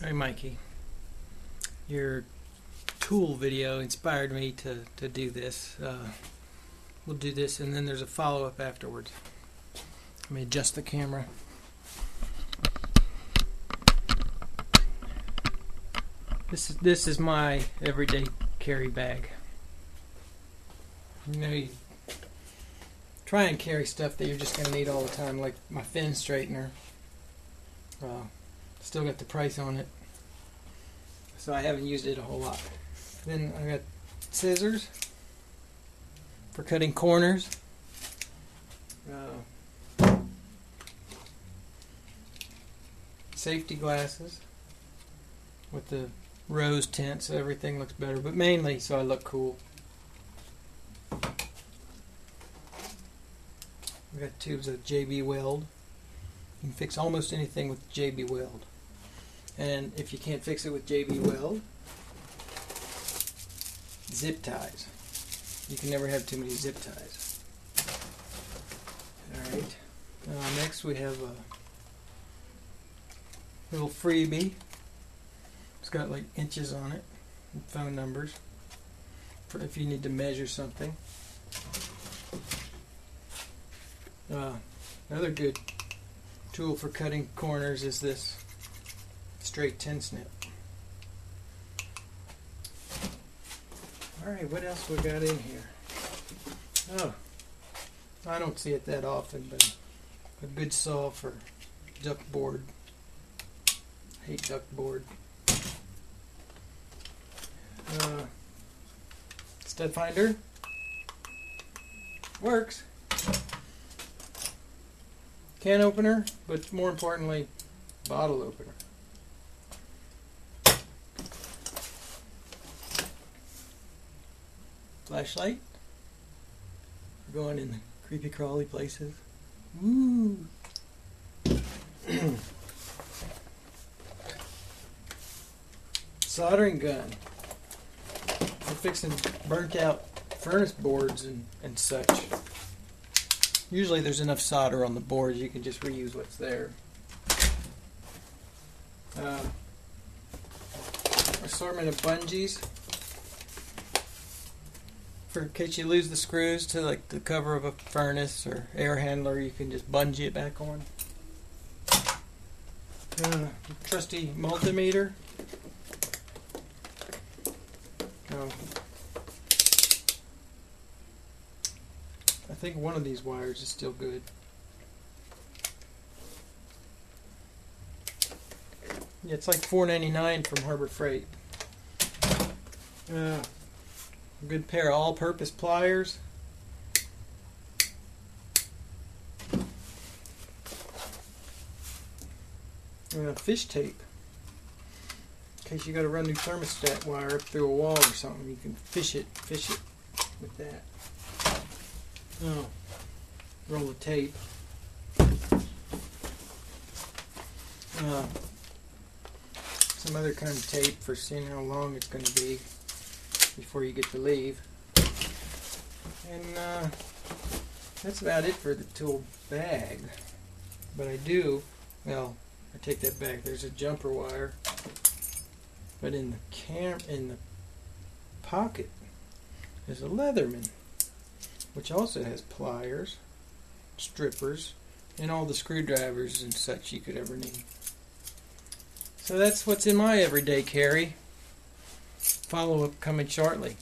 Hey Mikey, your tool video inspired me to do this. We'll do this and then there's a follow-up afterwards. Let me adjust the camera. This is my everyday carry bag. You know, you try and carry stuff that you're just going to need all the time, like my fin straightener. Still got the price on it, so I haven't used it a whole lot. Then I got scissors for cutting corners. Safety glasses with the rose tint so everything looks better, but mainly so I look cool. We got tubes of JB Weld. You can fix almost anything with JB Weld. And if you can't fix it with JB Weld, zip ties. You can never have too many zip ties. Alright. Next we have a little freebie. It's got like inches on it and phone numbers for if you need to measure something. Another good tool for cutting corners is this straight tin snip. Alright, what else we got in here? Oh, I don't see it that often, but a good saw for duck board. I hate duck board. Stud finder. Works. Can opener, but more importantly, bottle opener. Flashlight. We're going in the creepy crawly places. Woo! Soldering gun. For fixing burnt out furnace boards and such. Usually there's enough solder on the boards you can just reuse what's there. Assortment of bungees. For in case you lose the screws to like the cover of a furnace or air handler, you can just bungee it back on. Trusty multimeter. I think one of these wires is still good. Yeah, it's like $4.99 from Harbor Freight. A good pair of all-purpose pliers. Fish tape. In case you got to run new thermostat wire up through a wall or something, you can fish it with that. Oh, roll of tape. Some other kind of tape for seeing how long it's going to be before you get to leave. And that's about it for the tool bag. But I take that back. There's a jumper wire. But in the pocket is a Leatherman, which also has pliers, strippers, and all the screwdrivers and such you could ever need. So that's what's in my everyday carry. Follow-up coming shortly.